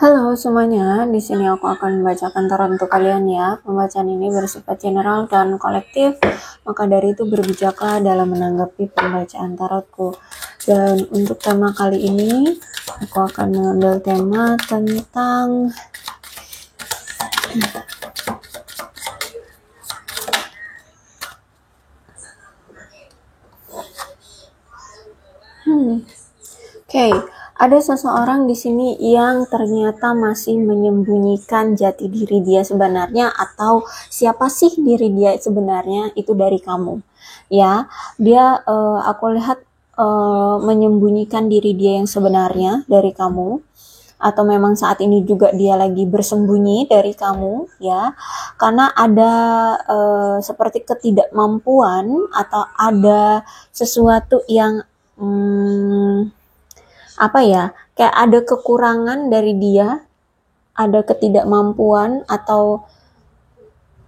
Halo semuanya, di sini aku akan membacakan tarot untuk kalian ya. Pembacaan ini bersifat general dan kolektif, maka dari itu berbijaklah dalam menanggapi pembacaan tarotku. Dan untuk tema kali ini, aku akan mengambil tema tentang Oke, ada seseorang di sini yang ternyata masih menyembunyikan jati diri dia sebenarnya, atau siapa sih diri dia sebenarnya itu dari kamu. Ya, dia aku lihat menyembunyikan diri dia yang sebenarnya dari kamu, atau memang saat ini juga dia lagi bersembunyi dari kamu ya, karena ada seperti ketidakmampuan atau ada sesuatu yang apa ya, kayak ada kekurangan dari dia, ada ketidakmampuan, atau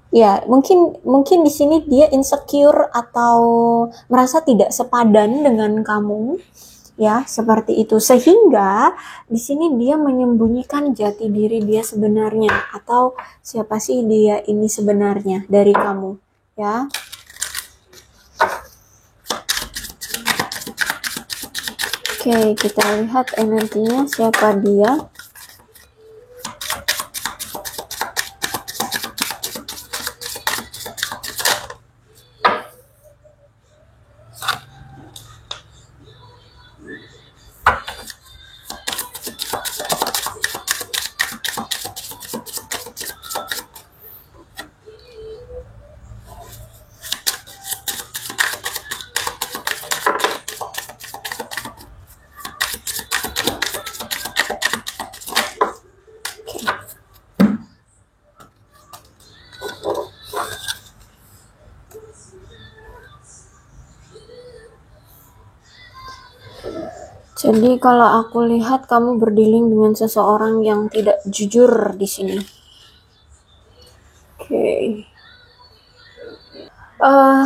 ya mungkin mungkin di sini dia insecure atau merasa tidak sepadan dengan kamu ya, seperti itu, sehingga di sini dia menyembunyikan jati diri dia sebenarnya, atau siapa sih dia ini sebenarnya dari kamu ya. Oke, kita lihat energinya siapa dia. Jadi kalau aku lihat kamu berdealing dengan seseorang yang tidak jujur di sini. Oke.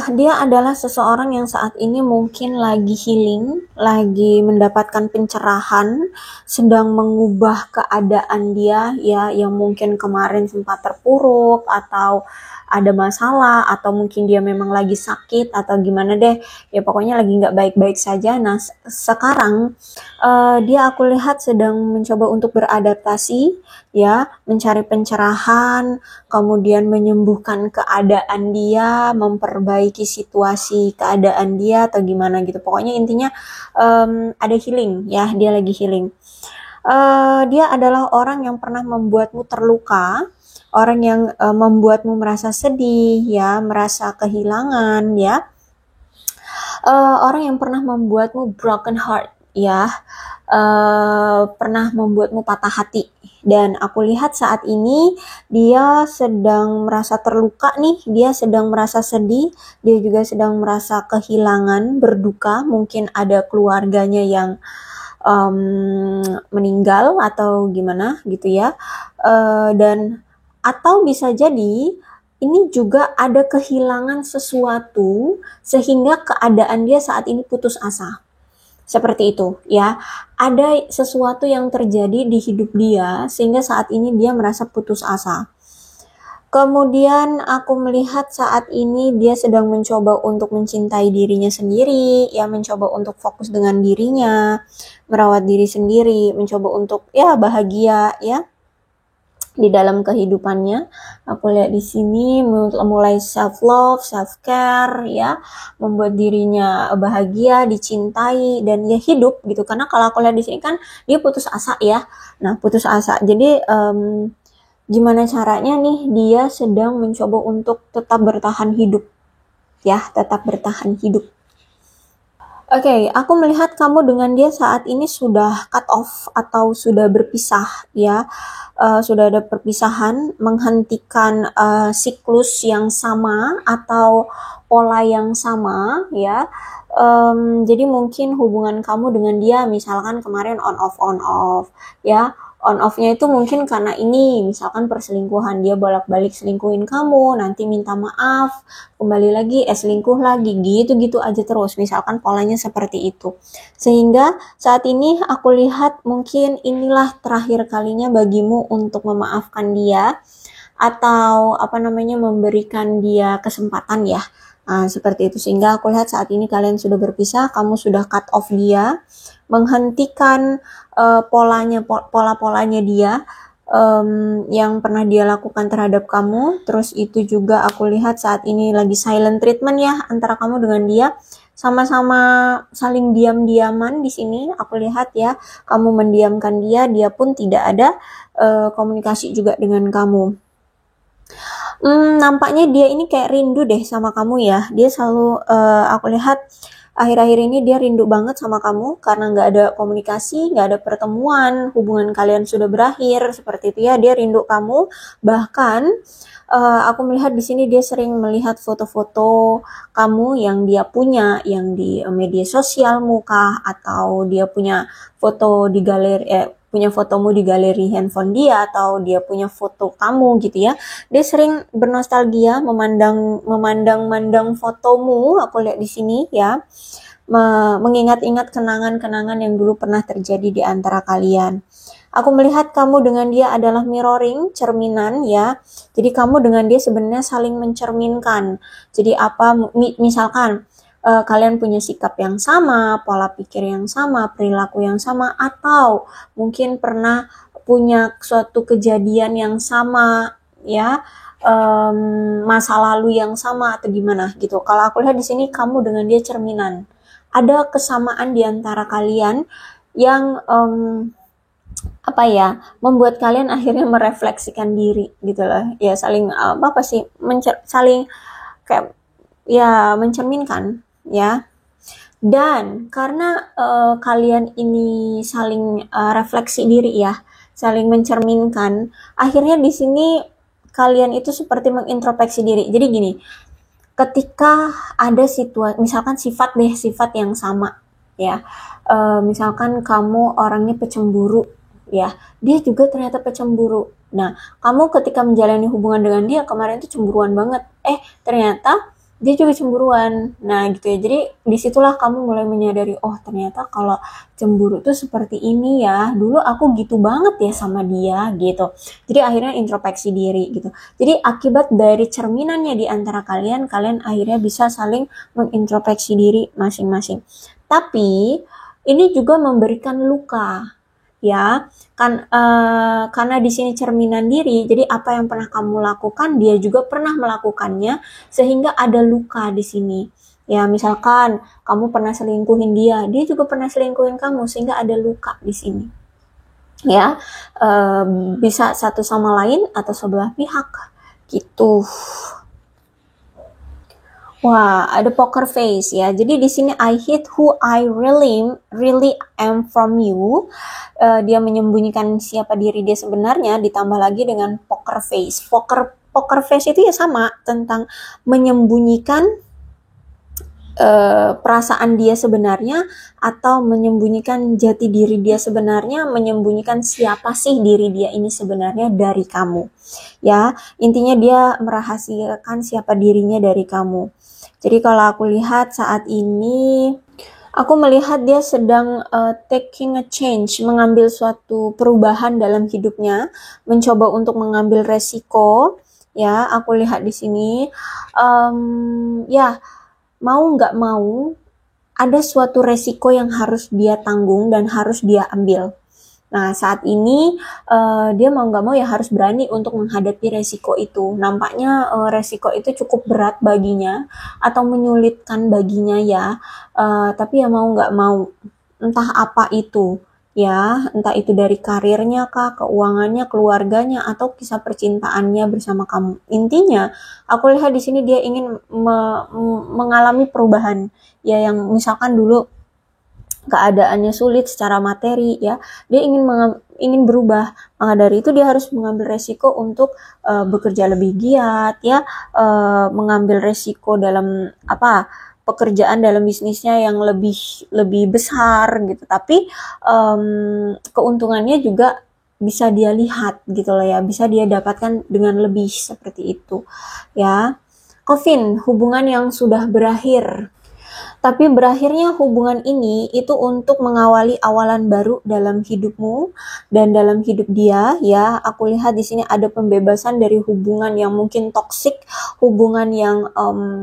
Dia adalah seseorang yang saat ini mungkin lagi healing, lagi mendapatkan pencerahan, sedang mengubah keadaan dia ya, yang mungkin kemarin sempat terpuruk atau ada masalah, atau mungkin dia memang lagi sakit atau gimana deh ya, pokoknya lagi nggak baik-baik saja. Nah sekarang dia aku lihat sedang mencoba untuk beradaptasi ya, mencari pencerahan, kemudian menyembuhkan keadaan dia, memperbaiki situasi keadaan dia atau gimana gitu. Pokoknya intinya ada healing ya, dia lagi healing. Dia adalah orang yang pernah membuatmu terluka, orang yang membuatmu merasa sedih ya, merasa kehilangan ya. Orang yang pernah membuatmu broken heart ya, pernah membuatmu patah hati. Dan aku lihat saat ini dia sedang merasa terluka nih, dia sedang merasa sedih, dia juga sedang merasa kehilangan, berduka, mungkin ada keluarganya yang meninggal atau gimana gitu ya. Dan atau bisa jadi ini juga ada kehilangan sesuatu sehingga keadaan dia saat ini putus asa. Seperti itu ya. Ada sesuatu yang terjadi di hidup dia sehingga saat ini dia merasa putus asa. Kemudian aku melihat saat ini dia sedang mencoba untuk mencintai dirinya sendiri, ya, mencoba untuk fokus dengan dirinya, merawat diri sendiri, mencoba untuk ya bahagia ya di dalam kehidupannya. Aku lihat di sini mulai self love, self care ya, membuat dirinya bahagia, dicintai, dan ya hidup gitu. Karena kalau aku lihat di sini kan dia putus asa ya. Nah, putus asa. Jadi gimana caranya nih, dia sedang mencoba untuk tetap bertahan hidup ya, tetap bertahan hidup. Oke, aku melihat kamu dengan dia saat ini sudah cut off atau sudah berpisah ya, sudah ada perpisahan, menghentikan siklus yang sama atau pola yang sama ya. Jadi mungkin hubungan kamu dengan dia misalkan kemarin on off ya, On off-nya itu mungkin karena ini, misalkan perselingkuhan, dia bolak-balik selingkuhin kamu, nanti minta maaf, kembali lagi, selingkuh lagi, gitu-gitu aja terus, misalkan polanya seperti itu. Sehingga saat ini aku lihat mungkin inilah terakhir kalinya bagimu untuk memaafkan dia, atau memberikan dia kesempatan ya. Nah, seperti itu, sehingga aku lihat saat ini kalian sudah berpisah, kamu sudah cut off dia, menghentikan pola-polanya dia yang pernah dia lakukan terhadap kamu. Terus itu juga aku lihat saat ini lagi silent treatment ya antara kamu dengan dia, sama-sama saling diam-diaman di sini. Aku lihat ya, kamu mendiamkan dia, dia pun tidak ada komunikasi juga dengan kamu. Nampaknya dia ini kayak rindu deh sama kamu ya. Dia selalu aku lihat akhir-akhir ini dia rindu banget sama kamu karena nggak ada komunikasi, nggak ada pertemuan, hubungan kalian sudah berakhir seperti itu ya. Dia rindu kamu, bahkan aku melihat di sini dia sering melihat foto-foto kamu yang dia punya, yang di media sosial muka, atau dia punya foto di galeri, punya fotomu di galeri handphone dia, atau dia punya foto kamu gitu ya. Dia sering bernostalgia, memandang fotomu. Aku lihat di sini ya, mengingat-ingat kenangan-kenangan yang dulu pernah terjadi di antara kalian. Aku melihat kamu dengan dia adalah mirroring, cerminan ya. Jadi kamu dengan dia sebenarnya saling mencerminkan. Jadi misalkan kalian punya sikap yang sama, pola pikir yang sama, perilaku yang sama, atau mungkin pernah punya suatu kejadian yang sama ya, masa lalu yang sama atau gimana gitu. Kalau aku lihat di sini kamu dengan dia cerminan. Ada kesamaan di antara kalian yang membuat kalian akhirnya merefleksikan diri gitu loh. Ya saling saling kayak ya mencerminkan ya. Dan karena kalian ini saling refleksi diri ya, saling mencerminkan, akhirnya di sini kalian itu seperti mengintrospeksi diri. Jadi gini, ketika ada situasi, misalkan sifat yang sama ya, misalkan kamu orangnya pecemburu ya, dia juga ternyata pecemburu. Nah, kamu ketika menjalani hubungan dengan dia kemarin tuh cemburuan banget, ternyata dia juga cemburuan. Nah gitu ya, jadi disitulah kamu mulai menyadari, oh ternyata kalau cemburu tuh seperti ini ya, dulu aku gitu banget ya sama dia gitu. Jadi akhirnya introspeksi diri gitu. Jadi akibat dari cerminannya di antara kalian akhirnya bisa saling mengintrospeksi diri masing-masing. Tapi ini juga memberikan luka ya, kan karena di sini cerminan diri, jadi apa yang pernah kamu lakukan dia juga pernah melakukannya, sehingga ada luka di sini ya. Misalkan kamu pernah selingkuhin dia, dia juga pernah selingkuhin kamu, sehingga ada luka di sini ya. Bisa satu sama lain atau sebelah pihak gitu. Wah, ada poker face ya. Jadi di sini I hate who I really am from you. Dia menyembunyikan siapa diri dia sebenarnya, ditambah lagi dengan poker face. Poker face itu ya sama tentang menyembunyikan perasaan dia sebenarnya, atau menyembunyikan jati diri dia sebenarnya, menyembunyikan siapa sih diri dia ini sebenarnya dari kamu. Ya, intinya dia merahasiakan siapa dirinya dari kamu. Jadi kalau aku lihat saat ini, aku melihat dia sedang taking a change, mengambil suatu perubahan dalam hidupnya, mencoba untuk mengambil resiko. Ya, aku lihat di sini, ya mau nggak mau ada suatu resiko yang harus dia tanggung dan harus dia ambil. Nah saat ini dia mau nggak mau ya harus berani untuk menghadapi resiko itu. Nampaknya resiko itu cukup berat baginya atau menyulitkan baginya ya, tapi ya mau nggak mau, entah apa itu ya, entah itu dari karirnya kah, keuangannya, keluarganya, atau kisah percintaannya bersama kamu. Intinya aku lihat di sini dia ingin mengalami perubahan ya, yang misalkan dulu keadaannya sulit secara materi ya, dia ingin berubah. Maka dari itu dia harus mengambil resiko untuk bekerja lebih giat ya, mengambil resiko dalam pekerjaan, dalam bisnisnya yang lebih besar gitu. Tapi keuntungannya juga bisa dia lihat gitu loh ya, bisa dia dapatkan dengan lebih seperti itu ya. Kevin, hubungan yang sudah berakhir. Tapi berakhirnya hubungan ini itu untuk mengawali awalan baru dalam hidupmu dan dalam hidup dia ya. Aku lihat di sini ada pembebasan dari hubungan yang mungkin toksik, hubungan yang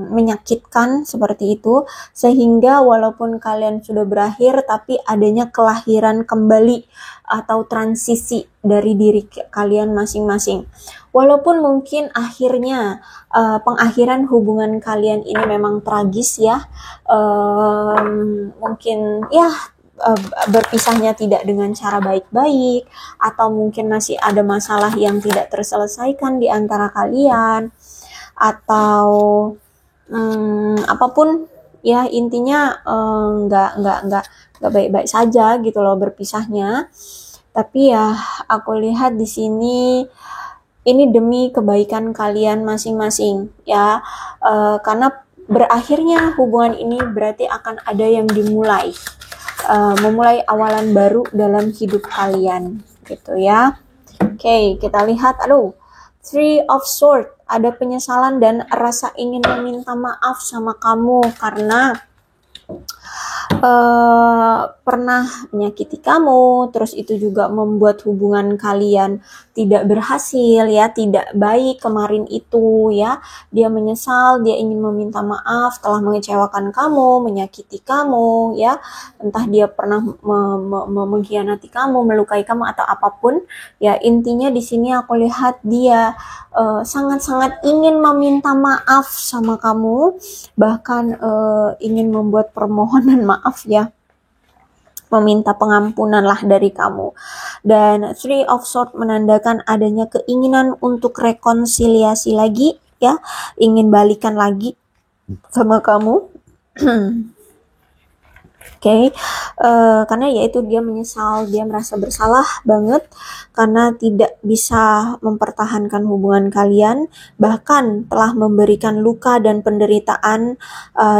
menyakitkan seperti itu, sehingga walaupun kalian sudah berakhir tapi adanya kelahiran kembali atau transisi dari diri kalian masing-masing. Walaupun mungkin akhirnya pengakhiran hubungan kalian ini memang tragis ya, mungkin ya berpisahnya tidak dengan cara baik-baik, atau mungkin masih ada masalah yang tidak terselesaikan di antara kalian, atau apapun ya, intinya nggak baik-baik saja gitu loh berpisahnya. Tapi ya aku lihat di sini ini demi kebaikan kalian masing-masing ya, karena berakhirnya hubungan ini berarti akan ada yang dimulai, memulai awalan baru dalam hidup kalian gitu ya. Oke, kita lihat, Three of Swords, ada penyesalan dan rasa ingin meminta maaf sama kamu karena pernah menyakiti kamu, terus itu juga membuat hubungan kalian tidak berhasil ya, tidak baik kemarin itu ya. Dia menyesal, dia ingin meminta maaf telah mengecewakan kamu, menyakiti kamu ya, entah dia pernah mengkhianati kamu, melukai kamu atau apapun ya. Intinya di sini aku lihat dia sangat-sangat ingin meminta maaf sama kamu, bahkan ingin membuat permohonan maaf ya, meminta pengampunan lah dari kamu. Dan Three of Swords menandakan adanya keinginan untuk rekonsiliasi lagi ya, ingin balikan lagi sama kamu. Oke, karena yaitu dia menyesal, dia merasa bersalah banget karena tidak bisa mempertahankan hubungan kalian, bahkan telah memberikan luka dan penderitaan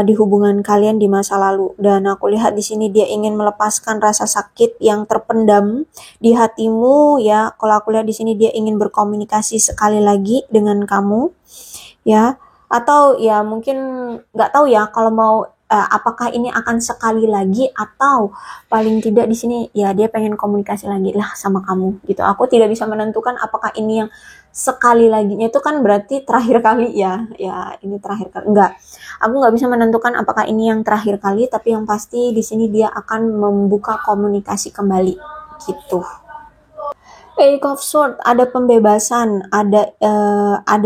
di hubungan kalian di masa lalu. Dan aku lihat di sini dia ingin melepaskan rasa sakit yang terpendam di hatimu ya. Kalau aku lihat di sini dia ingin berkomunikasi sekali lagi dengan kamu ya, atau ya mungkin nggak tahu ya kalau mau apakah ini akan sekali lagi atau paling tidak di sini ya dia pengen komunikasi lagi lah sama kamu gitu. Aku tidak bisa menentukan apakah ini yang sekali laginya itu kan berarti terakhir kali ya ini terakhir kali, enggak, aku nggak bisa menentukan apakah ini yang terakhir kali, tapi yang pasti di sini dia akan membuka komunikasi kembali gitu. Eight of Swords, ada pembebasan, ada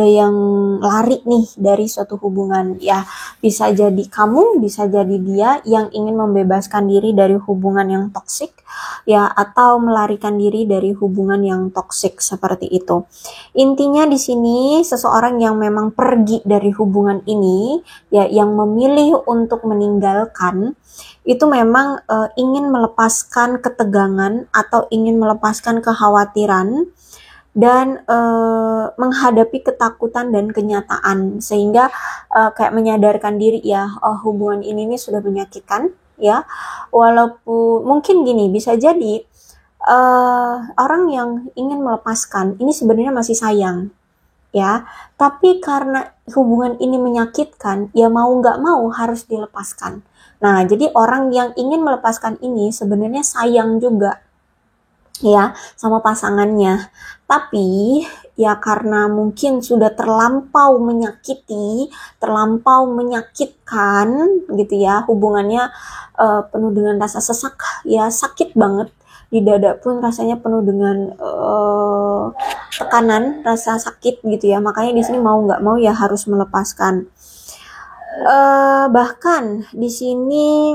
yang lari nih dari suatu hubungan ya. Bisa jadi kamu, bisa jadi dia yang ingin membebaskan diri dari hubungan yang toksik ya, atau melarikan diri dari hubungan yang toksik seperti itu. Intinya di sini seseorang yang memang pergi dari hubungan ini ya, yang memilih untuk meninggalkan itu memang ingin melepaskan ketegangan atau ingin melepaskan kekhawatiran dan menghadapi ketakutan dan kenyataan, sehingga kayak menyadarkan diri ya, hubungan ini sudah menyakitkan ya. Walaupun mungkin gini, bisa jadi orang yang ingin melepaskan ini sebenarnya masih sayang ya, tapi karena hubungan ini menyakitkan ya, mau nggak mau harus dilepaskan. Nah, jadi orang yang ingin melepaskan ini sebenarnya sayang juga ya sama pasangannya, tapi ya karena mungkin sudah terlampau menyakiti, terlampau menyakitkan gitu ya, hubungannya penuh dengan rasa sesak ya, sakit banget di dada pun rasanya penuh dengan tekanan, rasa sakit gitu ya, makanya di sini mau nggak mau ya harus melepaskan. Bahkan di sini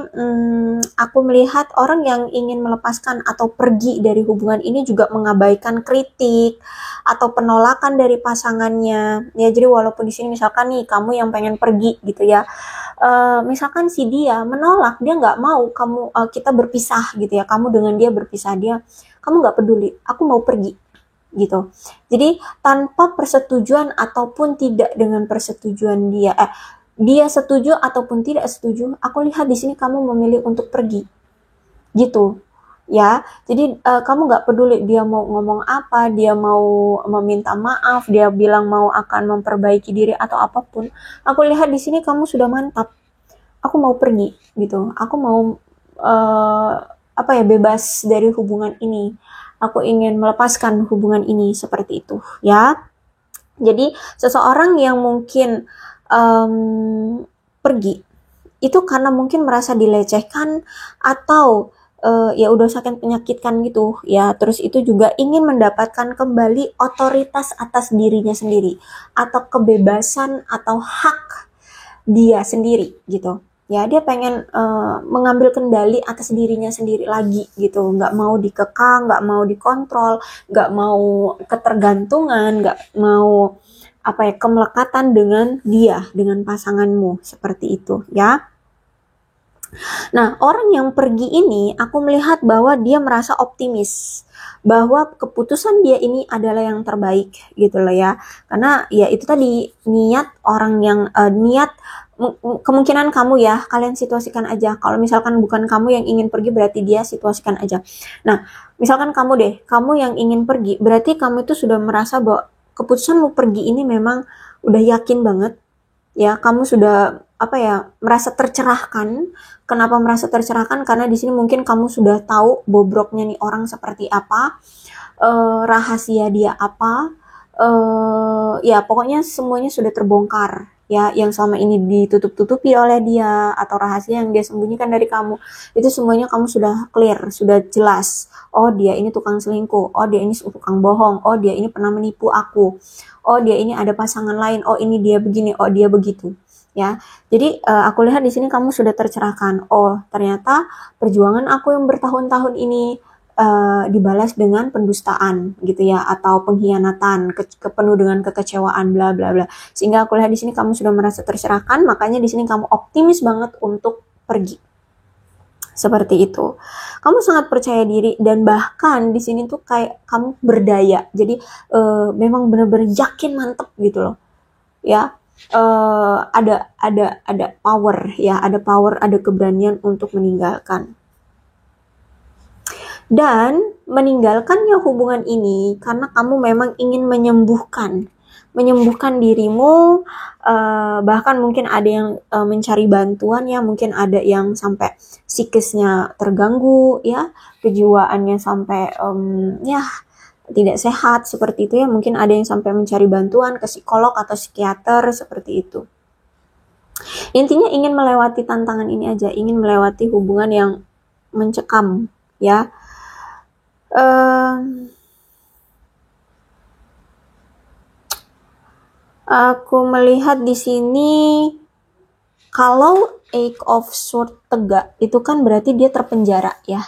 aku melihat orang yang ingin melepaskan atau pergi dari hubungan ini juga mengabaikan kritik atau penolakan dari pasangannya ya. Jadi walaupun di sini misalkan nih kamu yang pengen pergi gitu ya, misalkan si dia menolak, dia nggak mau kamu kita berpisah gitu ya, kamu dengan dia berpisah, kamu nggak peduli, aku mau pergi gitu. Jadi tanpa persetujuan ataupun tidak dengan persetujuan dia setuju ataupun tidak setuju, aku lihat di sini kamu memilih untuk pergi gitu. ya. Jadi kamu nggak peduli dia mau ngomong apa, dia mau meminta maaf, dia bilang mau akan memperbaiki diri atau apapun. Aku lihat di sini kamu sudah mantap. Aku mau pergi gitu. Aku mau uh, apa ya, bebas dari hubungan ini. Aku ingin melepaskan hubungan ini, seperti itu, ya. Jadi seseorang yang mungkin pergi itu karena mungkin merasa dilecehkan atau ya udah saking menyakitkan gitu ya, terus itu juga ingin mendapatkan kembali otoritas atas dirinya sendiri atau kebebasan atau hak dia sendiri gitu ya. Dia pengen mengambil kendali atas dirinya sendiri lagi gitu, nggak mau dikekang, nggak mau dikontrol, nggak mau ketergantungan, nggak mau apa ya, kemelekatan dengan dia, dengan pasanganmu, seperti itu ya. Nah, orang yang pergi ini aku melihat bahwa dia merasa optimis bahwa keputusan dia ini adalah yang terbaik gitu loh ya. Karena ya itu tadi, niat orang yang niat, kemungkinan kamu ya, kalian situasikan aja. Kalau misalkan bukan kamu yang ingin pergi, berarti dia, situasikan aja. Nah, misalkan kamu deh, kamu yang ingin pergi, berarti kamu itu sudah merasa bahwa keputusanmu pergi ini memang udah yakin banget ya, kamu sudah apa ya, merasa tercerahkan. Kenapa merasa tercerahkan? Karena di sini mungkin kamu sudah tahu bobroknya nih orang seperti apa, rahasia dia apa, ya pokoknya semuanya sudah terbongkar ya, yang selama ini ditutup-tutupi oleh dia atau rahasia yang dia sembunyikan dari kamu, itu semuanya kamu sudah clear, sudah jelas. Oh, dia ini tukang selingkuh, oh dia ini tukang bohong, oh dia ini pernah menipu aku, oh dia ini ada pasangan lain, oh ini dia begini, oh dia begitu ya. Jadi aku lihat di sini kamu sudah tercerahkan. Oh, ternyata perjuangan aku yang bertahun-tahun ini dibalas dengan pendustaan gitu ya, atau pengkhianatan, penuh dengan kekecewaan, bla bla bla. Sehingga aku lihat di sini kamu sudah merasa tercerahkan, makanya di sini kamu optimis banget untuk pergi. Seperti itu. Kamu sangat percaya diri dan bahkan di sini tuh kayak kamu berdaya. Jadi memang benar-benar yakin, mantep gitu loh. Ya, ada power ya, ada power, ada keberanian untuk meninggalkan. Dan meninggalkannya hubungan ini karena kamu memang ingin menyembuhkan dirimu, bahkan mungkin ada yang mencari bantuan ya, mungkin ada yang sampai psikisnya terganggu ya, kejiwaannya sampai ya tidak sehat seperti itu ya, mungkin ada yang sampai mencari bantuan ke psikolog atau psikiater seperti itu. Intinya ingin melewati tantangan ini aja, ingin melewati hubungan yang mencekam ya. Aku melihat di sini kalau Eight of Swords tegak itu kan berarti dia terpenjara ya.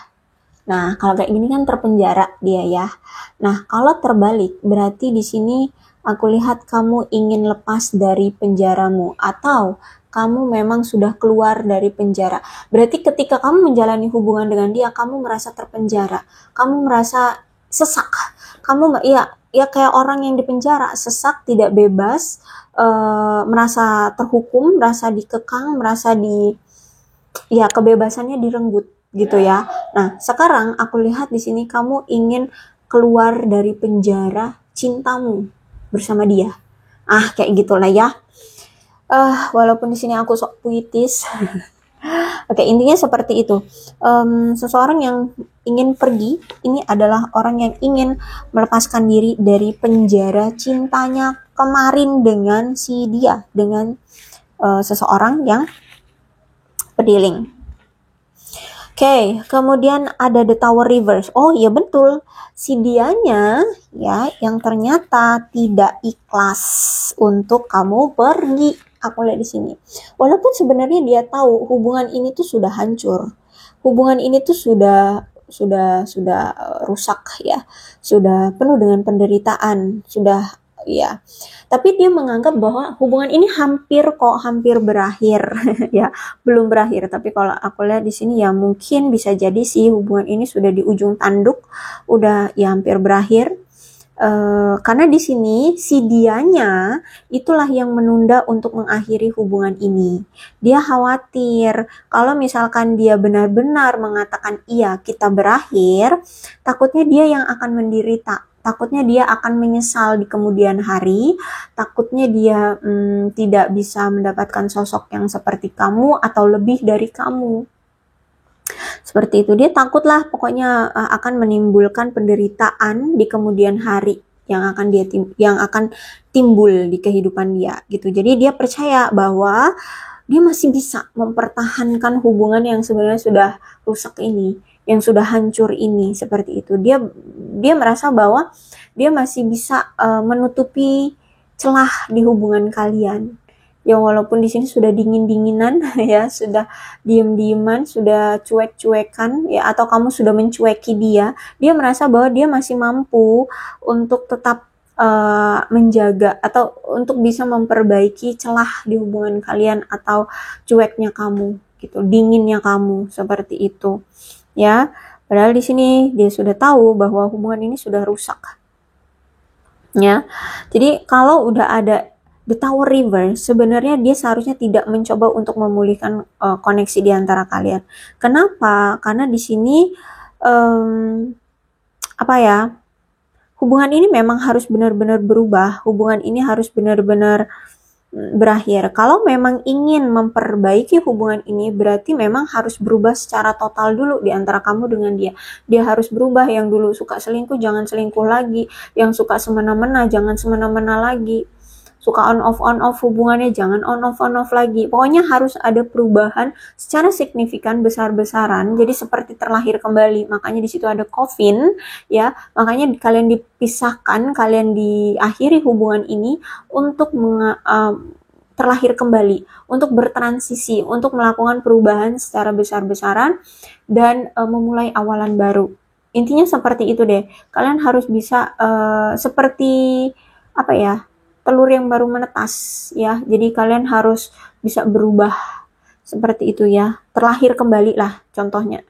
Nah, kalau kayak gini kan terpenjara dia ya. Nah, kalau terbalik berarti di sini aku lihat kamu ingin lepas dari penjaramu atau kamu memang sudah keluar dari penjara. Berarti ketika kamu menjalani hubungan dengan dia, kamu merasa terpenjara, kamu merasa sesak, kamu ya kayak orang yang di penjara, sesak, tidak bebas, merasa terhukum, merasa dikekang, merasa ya kebebasannya direnggut gitu ya. Nah, sekarang aku lihat di sini kamu ingin keluar dari penjara cintamu bersama dia. Kayak gitulah ya. Walaupun di sini aku sok puitis. Oke, intinya seperti itu. Seseorang yang ingin pergi, ini adalah orang yang ingin melepaskan diri dari penjara cintanya kemarin dengan si dia, dengan seseorang yang pedilling. Oke, kemudian ada the Tower reverse. Oh iya betul, si dianya ya yang ternyata tidak ikhlas untuk kamu pergi. Aku lihat di sini. Walaupun sebenarnya dia tahu hubungan ini tuh sudah hancur. Hubungan ini tuh sudah rusak ya. Sudah penuh dengan penderitaan, sudah ya. Tapi dia menganggap bahwa hubungan ini hampir berakhir ya, belum berakhir. Tapi kalau aku lihat di sini ya mungkin bisa jadi sih hubungan ini sudah di ujung tanduk, udah ya hampir berakhir. Karena di sini si dianya itulah yang menunda untuk mengakhiri hubungan ini. Dia khawatir kalau misalkan dia benar-benar mengatakan iya kita berakhir, takutnya dia yang akan menderita. Takutnya dia akan menyesal di kemudian hari, takutnya dia tidak bisa mendapatkan sosok yang seperti kamu atau lebih dari kamu. Seperti itu, dia takutlah pokoknya akan menimbulkan penderitaan di kemudian hari yang akan timbul di kehidupan dia gitu. Jadi dia percaya bahwa dia masih bisa mempertahankan hubungan yang sebenarnya sudah rusak ini, yang sudah hancur ini, seperti itu. Dia merasa bahwa dia masih bisa menutupi celah di hubungan kalian. Ya walaupun di sini sudah dingin-dinginan ya, sudah diem-dieman, sudah cuek-cuekan ya, atau kamu sudah mencueki dia merasa bahwa dia masih mampu untuk tetap menjaga atau untuk bisa memperbaiki celah di hubungan kalian atau cueknya kamu gitu, dinginnya kamu, seperti itu ya. Padahal di sini dia sudah tahu bahwa hubungan ini sudah rusak ya. Jadi kalau udah ada The Tower River, sebenarnya dia seharusnya tidak mencoba untuk memulihkan koneksi di antara kalian. Kenapa? Karena di sini apa ya? Hubungan ini memang harus benar-benar berubah. Hubungan ini harus benar-benar berakhir. Kalau memang ingin memperbaiki hubungan ini, berarti memang harus berubah secara total dulu di antara kamu dengan dia. Dia harus berubah. Yang dulu suka selingkuh, jangan selingkuh lagi. Yang suka semena-mena, jangan semena-mena lagi. Suka on off hubungannya, jangan on off lagi. Pokoknya harus ada perubahan secara signifikan, besar-besaran. Jadi seperti terlahir kembali. Makanya di situ ada coffin ya. Makanya kalian dipisahkan, kalian diakhiri hubungan ini untuk terlahir kembali, untuk bertransisi, untuk melakukan perubahan secara besar-besaran dan memulai awalan baru. Intinya seperti itu deh. Kalian harus bisa seperti apa ya? Telur yang baru menetas ya. Jadi kalian harus bisa berubah seperti itu ya. Terlahir kembali lah contohnya.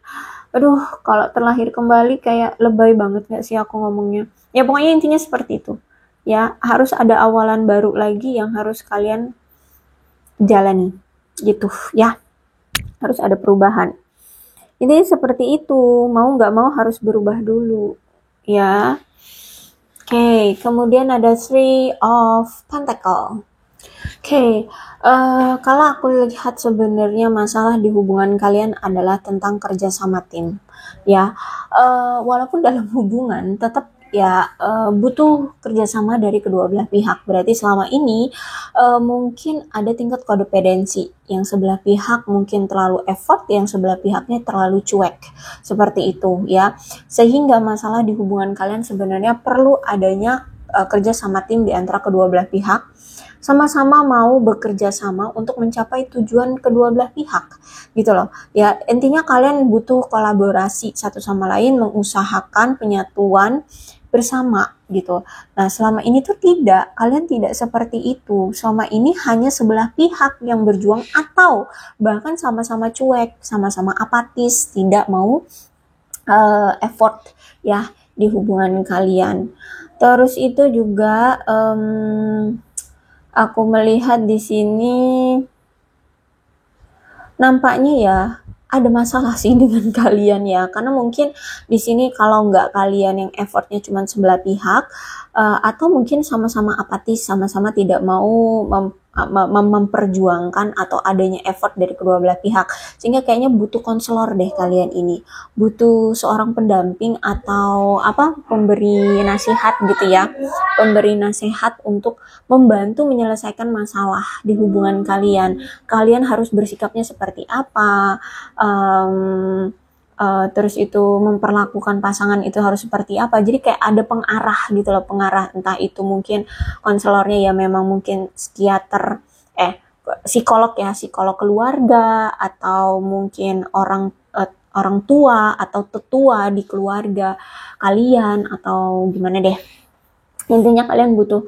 Aduh, kalau terlahir kembali kayak lebay banget gak sih aku ngomongnya. Ya pokoknya intinya seperti itu. Ya, harus ada awalan baru lagi yang harus kalian jalani. Gitu ya. Harus ada perubahan. Ini seperti itu. Mau gak mau harus berubah dulu. Ya. Oke, kemudian ada Three of Pentacle. Oke, kalau aku lihat sebenarnya masalah di hubungan kalian adalah tentang kerja sama tim. Ya, walaupun dalam hubungan tetap ya butuh kerjasama dari kedua belah pihak. Berarti selama ini mungkin ada tingkat kodependensi. Yang sebelah pihak mungkin terlalu effort, yang sebelah pihaknya terlalu cuek. Seperti itu ya. Sehingga masalah di hubungan kalian sebenarnya perlu adanya kerja sama tim di antara kedua belah pihak. Sama-sama mau bekerja sama untuk mencapai tujuan kedua belah pihak gitu loh ya. Intinya kalian butuh kolaborasi satu sama lain, mengusahakan penyatuan bersama gitu. Nah selama ini tuh kalian tidak seperti itu. Selama ini hanya sebelah pihak yang berjuang atau bahkan sama-sama cuek, sama-sama apatis, tidak mau effort ya di hubungan kalian. Terus itu juga aku melihat di sini nampaknya ya ada masalah sih dengan kalian ya, karena mungkin di sini kalau nggak kalian yang effortnya cuma sebelah pihak atau mungkin sama-sama apatis, sama-sama tidak mau memperjuangkan atau adanya effort dari kedua belah pihak, sehingga kayaknya butuh konselor deh kalian ini, butuh seorang pendamping atau pemberi nasihat gitu ya, pemberi nasihat untuk membantu menyelesaikan masalah di hubungan kalian. Kalian harus bersikapnya seperti apa, terus itu memperlakukan pasangan itu harus seperti apa. Jadi kayak ada pengarah gitu loh, pengarah, entah itu mungkin konselornya ya memang mungkin psikolog keluarga, atau mungkin orang tua atau tetua di keluarga kalian, atau gimana deh. Intinya kalian butuh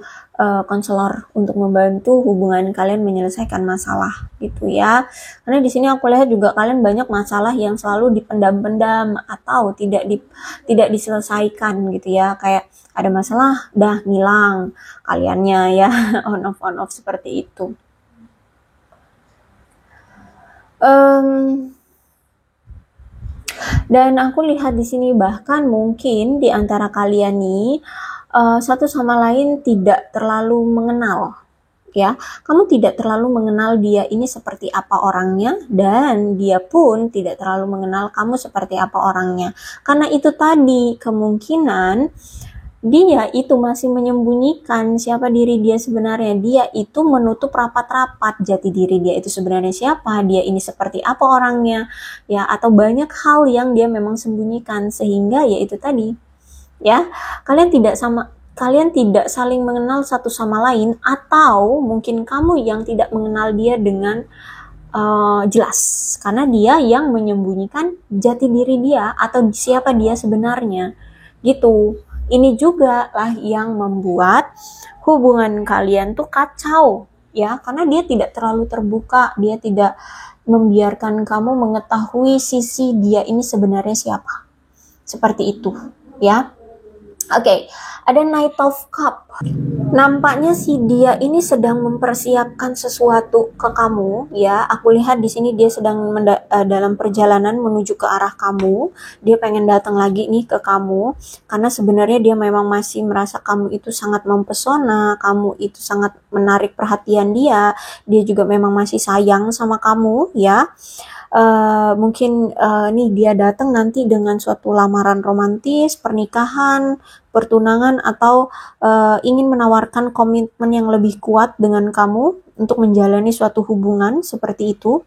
konselor untuk membantu hubungan kalian menyelesaikan masalah gitu ya. Karena di sini aku lihat juga kalian banyak masalah yang selalu dipendam-pendam atau tidak diselesaikan gitu ya. Kayak ada masalah dah ngilang kaliannya ya, on off seperti itu. Dan aku lihat di sini bahkan mungkin di antara kalian nih satu sama lain tidak terlalu mengenal, ya. Kamu tidak terlalu mengenal dia ini seperti apa orangnya, dan dia pun tidak terlalu mengenal kamu seperti apa orangnya. Karena itu tadi, kemungkinan dia itu masih menyembunyikan siapa diri dia sebenarnya. Dia itu menutup rapat-rapat jati diri dia itu sebenarnya siapa, dia ini seperti apa orangnya, ya, atau banyak hal yang dia memang sembunyikan, sehingga ya itu tadi, ya, kalian tidak saling mengenal satu sama lain, atau mungkin kamu yang tidak mengenal dia dengan jelas, karena dia yang menyembunyikan jati diri dia atau siapa dia sebenarnya gitu. Ini juga lah yang membuat hubungan kalian tuh kacau, ya, karena dia tidak terlalu terbuka, dia tidak membiarkan kamu mengetahui sisi dia ini sebenarnya siapa, seperti itu, ya. Oke, ada Knight of Cup. Nampaknya si dia ini sedang mempersiapkan sesuatu ke kamu, ya. Aku lihat di sini dia sedang dalam perjalanan menuju ke arah kamu. Dia pengen datang lagi nih ke kamu, karena sebenarnya dia memang masih merasa kamu itu sangat mempesona, kamu itu sangat menarik perhatian dia. Dia juga memang masih sayang sama kamu, ya. Mungkin nih dia datang nanti dengan suatu lamaran romantis, pernikahan, pertunangan, atau ingin menawarkan komitmen yang lebih kuat dengan kamu untuk menjalani suatu hubungan seperti itu.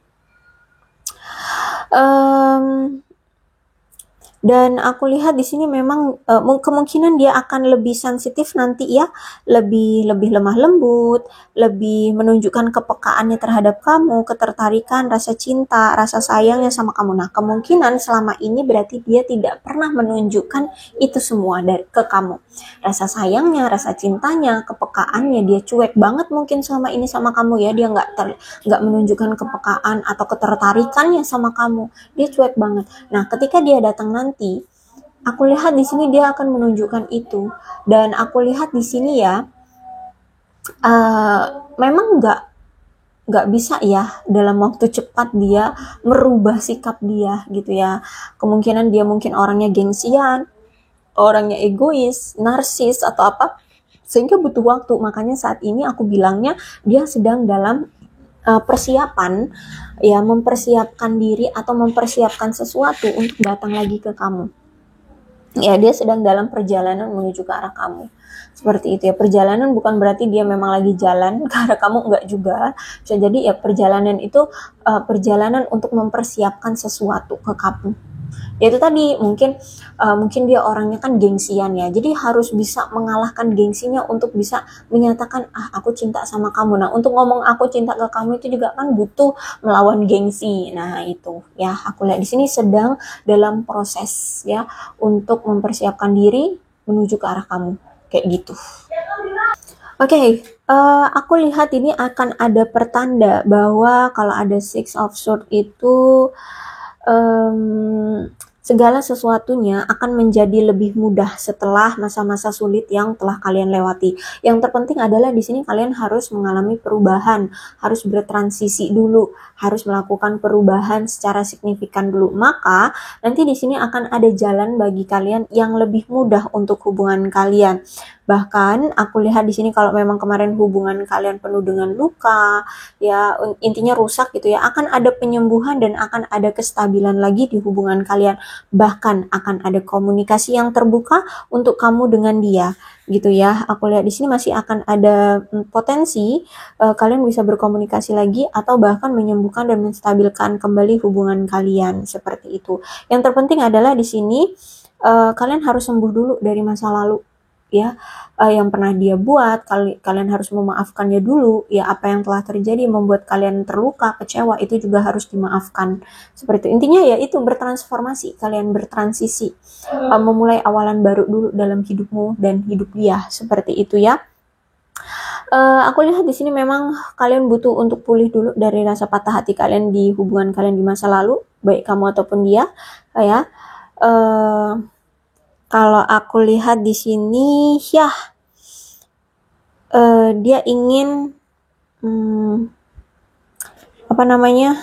Dan aku lihat di sini memang kemungkinan dia akan lebih sensitif nanti, ya, lebih lemah lembut, lebih menunjukkan kepekaannya terhadap kamu, ketertarikan, rasa cinta, rasa sayangnya sama kamu. Nah, kemungkinan selama ini berarti dia tidak pernah menunjukkan itu semua ke kamu. Rasa sayangnya, rasa cintanya, kepekaannya, dia cuek banget mungkin selama ini sama kamu, ya. Dia nggak menunjukkan kepekaan atau ketertarikannya sama kamu. Dia cuek banget. Nah, ketika dia datang nanti, aku lihat di sini dia akan menunjukkan itu. Dan aku lihat di sini, ya, memang nggak bisa, ya, dalam waktu cepat dia merubah sikap dia gitu, ya. Kemungkinan dia mungkin orangnya gengsian, orangnya egois, narsis, atau apa, sehingga butuh waktu. Makanya saat ini aku bilangnya dia sedang dalam persiapan, ya, mempersiapkan diri atau mempersiapkan sesuatu untuk datang lagi ke kamu. Ya, dia sedang dalam perjalanan menuju ke arah kamu. Seperti itu, ya. Perjalanan bukan berarti dia memang lagi jalan ke arah kamu, enggak juga. Bisa jadi, ya, perjalanan itu perjalanan untuk mempersiapkan sesuatu ke kamu. Ya itu tadi, mungkin dia orangnya kan gengsian, ya, jadi harus bisa mengalahkan gengsinya untuk bisa menyatakan aku cinta sama kamu. Nah, untuk ngomong aku cinta ke kamu itu juga kan butuh melawan gengsi. Nah itu, ya, aku lihat di sini sedang dalam proses, ya, untuk mempersiapkan diri menuju ke arah kamu, kayak gitu. Oke, aku lihat ini akan ada pertanda bahwa kalau ada Six of Swords itu segala sesuatunya akan menjadi lebih mudah setelah masa-masa sulit yang telah kalian lewati. Yang terpenting adalah di sini kalian harus mengalami perubahan, harus bertransisi dulu, harus melakukan perubahan secara signifikan dulu. Maka nanti di sini akan ada jalan bagi kalian yang lebih mudah untuk hubungan kalian. Bahkan aku lihat di sini kalau memang kemarin hubungan kalian penuh dengan luka, ya, intinya rusak gitu, ya, akan ada penyembuhan dan akan ada kestabilan lagi di hubungan kalian. Bahkan akan ada komunikasi yang terbuka untuk kamu dengan dia gitu, ya. Aku lihat di sini masih akan ada potensi kalian bisa berkomunikasi lagi atau bahkan menyembuhkan dan menstabilkan kembali hubungan kalian, seperti itu. Yang terpenting adalah di sini kalian harus sembuh dulu dari masa lalu, ya, yang pernah dia buat. Kalian harus memaafkannya dulu, ya, apa yang telah terjadi membuat kalian terluka, kecewa, itu juga harus dimaafkan. Seperti itu. Intinya ya itu, bertransformasi, kalian bertransisi, memulai awalan baru dulu dalam hidupmu dan hidup dia, seperti itu ya. Aku lihat di sini memang kalian butuh untuk pulih dulu dari rasa patah hati kalian di hubungan kalian di masa lalu, baik kamu ataupun dia, ya. Kalau aku lihat di sini, ya, dia ingin, apa namanya?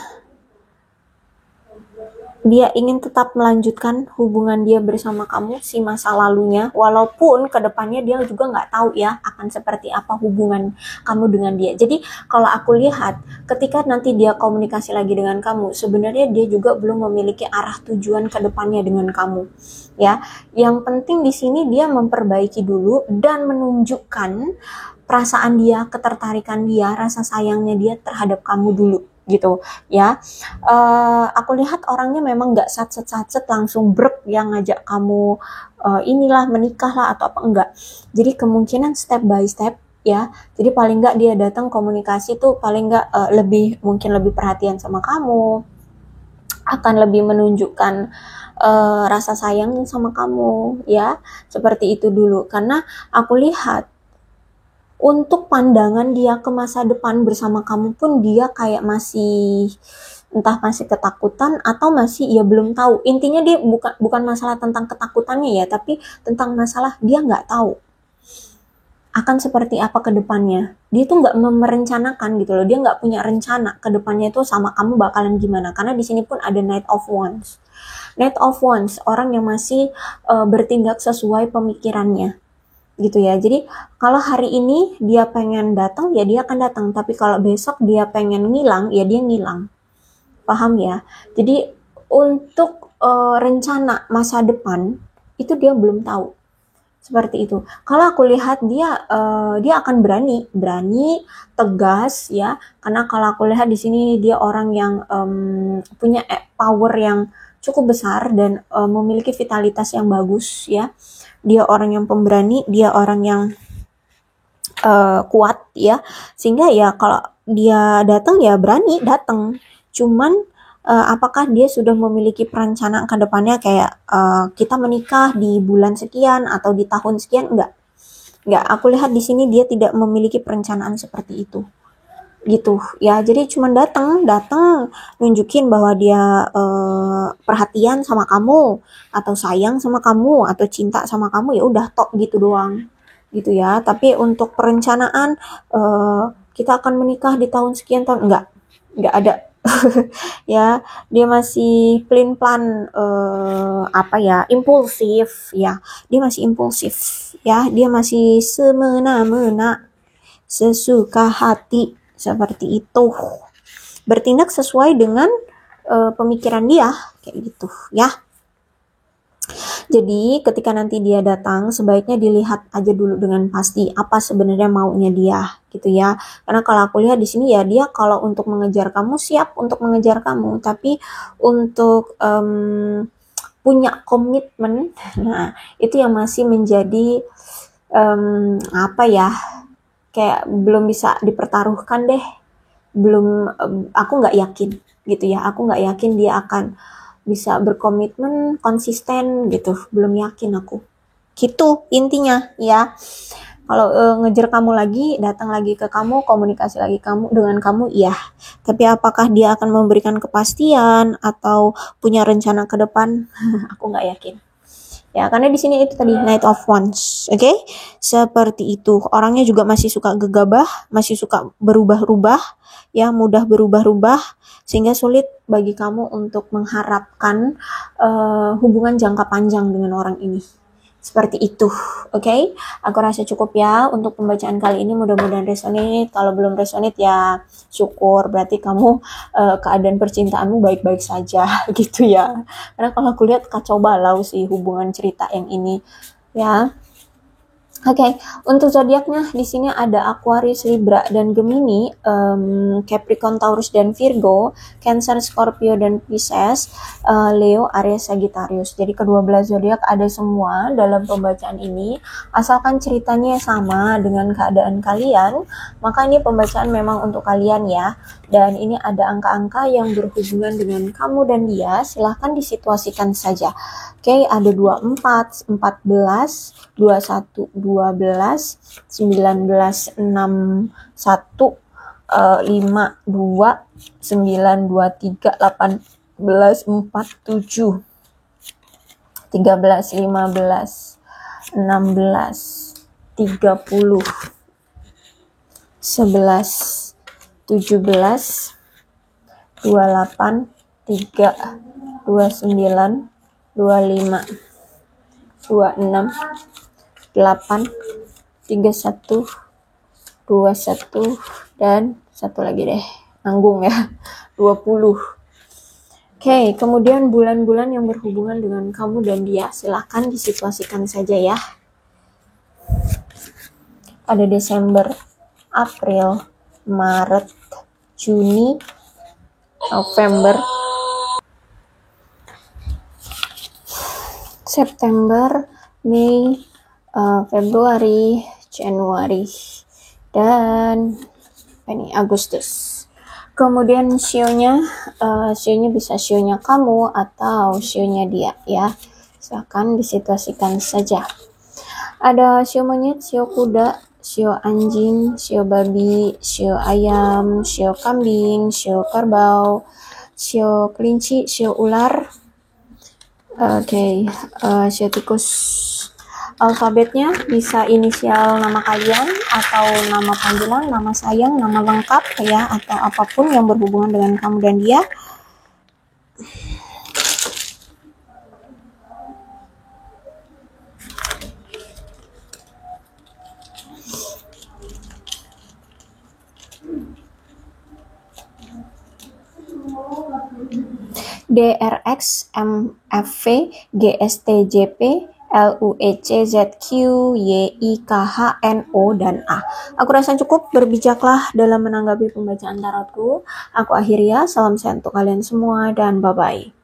Dia ingin tetap melanjutkan hubungan dia bersama kamu, si masa lalunya, walaupun kedepannya dia juga nggak tahu ya akan seperti apa hubungan kamu dengan dia. Jadi kalau aku lihat, ketika nanti dia komunikasi lagi dengan kamu, sebenarnya dia juga belum memiliki arah tujuan kedepannya dengan kamu. Ya, yang penting di sini dia memperbaiki dulu dan menunjukkan perasaan dia, ketertarikan dia, rasa sayangnya dia terhadap kamu dulu, gitu ya. Aku lihat orangnya memang nggak satset langsung brek yang ngajak kamu inilah menikah lah atau apa, enggak. Jadi kemungkinan step by step ya. Jadi paling nggak dia datang komunikasi tuh paling nggak mungkin lebih perhatian sama kamu, akan lebih menunjukkan rasa sayang sama kamu ya, seperti itu dulu. Karena aku lihat untuk pandangan dia ke masa depan bersama kamu pun dia kayak masih, entah masih ketakutan atau masih ya belum tahu. Intinya dia bukan masalah tentang ketakutannya ya, tapi tentang masalah dia nggak tahu akan seperti apa ke depannya. Dia tuh nggak merencanakan gitu loh, dia nggak punya rencana ke depannya itu sama kamu bakalan gimana. Karena di sini pun ada Knight of Wands. Knight of Wands, orang yang masih bertindak sesuai pemikirannya, gitu ya. Jadi kalau hari ini dia pengen datang ya dia akan datang, tapi kalau besok dia pengen ngilang ya dia ngilang, paham ya. Jadi untuk rencana masa depan itu dia belum tahu, seperti itu. Kalau aku lihat dia akan berani tegas ya, karena kalau aku lihat di sini dia orang yang punya power yang cukup besar dan memiliki vitalitas yang bagus ya. Dia orang yang pemberani, dia orang yang kuat ya, sehingga ya kalau dia datang ya berani datang. Cuman apakah dia sudah memiliki perencanaan ke depannya kayak kita menikah di bulan sekian atau di tahun sekian? Enggak, aku lihat di sini dia tidak memiliki perencanaan seperti itu, gitu ya. Jadi cuman datang nunjukin bahwa dia perhatian sama kamu atau sayang sama kamu atau cinta sama kamu, ya udah tok gitu doang, gitu ya. Tapi untuk perencanaan kita akan menikah di tahun sekian tahun, enggak ada. Ya, dia masih plain plan impulsif ya. Dia masih impulsif ya, dia masih semena-mena, sesuka hati, seperti itu. Bertindak sesuai dengan pemikiran dia, kayak gitu ya. Jadi ketika nanti dia datang, sebaiknya dilihat aja dulu dengan pasti apa sebenarnya maunya dia, gitu ya. Karena kalau aku lihat di sini ya, dia kalau untuk mengejar kamu siap untuk mengejar kamu, tapi untuk punya komitmen, nah itu yang masih menjadi kayak belum bisa dipertaruhkan deh. Belum, aku nggak yakin gitu ya. Aku nggak yakin dia akan bisa berkomitmen konsisten gitu, belum yakin aku, gitu intinya ya. Kalau ngejar kamu lagi, datang lagi ke kamu, komunikasi lagi dengan kamu, iya, tapi apakah dia akan memberikan kepastian atau punya rencana ke depan? Aku nggak yakin ya, karena di sini itu tadi Knight of Wands, oke? Seperti itu. Orangnya juga masih suka gegabah, masih suka berubah-ubah ya, mudah berubah-ubah, sehingga sulit bagi kamu untuk mengharapkan hubungan jangka panjang dengan orang ini. Seperti itu, oke? Aku rasa cukup ya untuk pembacaan kali ini, mudah-mudahan resonate. Kalau belum resonate ya syukur, berarti kamu keadaan percintaanmu baik-baik saja gitu ya. Karena kalau aku lihat kacau balau sih hubungan cerita yang ini ya. Oke, untuk zodiaknya di sini ada Aquarius, Libra, dan Gemini, Capricorn, Taurus, dan Virgo, Cancer, Scorpio, dan Pisces, Leo, Aries, Sagittarius. Jadi kedua belas zodiak ada semua dalam pembacaan ini. Asalkan ceritanya sama dengan keadaan kalian, maka ini pembacaan memang untuk kalian ya. Dan ini ada angka-angka yang berhubungan dengan kamu dan dia, silahkan disituasikan saja. Oke, ada 24, 14, 21, 12, 19, 6, 1, 5, 2, 9, 2, 3, 18, 4, 7, 13, 15, 16, 30, 11, 17, 28, 3, 29, 25, 26, 8, 31, 21, dan satu lagi deh, nanggung ya, 20. Oke, kemudian bulan-bulan yang berhubungan dengan kamu dan dia, silahkan disituasikan saja ya. Ada Desember, April, Maret, Juni, November, September, Mei, Februari, Januari, dan ini Agustus. Kemudian sionya bisa sionya kamu atau sionya dia ya. Silahkan disituasikan saja. Ada sio monyet, sio kuda, sio anjing, sio babi, sio ayam, sio kambing, sio kerbau, sio kelinci, sio ular. Oke, sio tikus. Alfabetnya bisa inisial nama kalian atau nama panggilan, nama sayang, nama lengkap ya, atau apapun yang berhubungan dengan kamu dan dia. DRX, MFV, GSTJP, LUECZQ, YIKHNO, dan A. Aku rasa cukup, berbijaklah dalam menanggapi pembacaan tarotku. Aku akhiri ya, salam sehat untuk kalian semua dan bye-bye.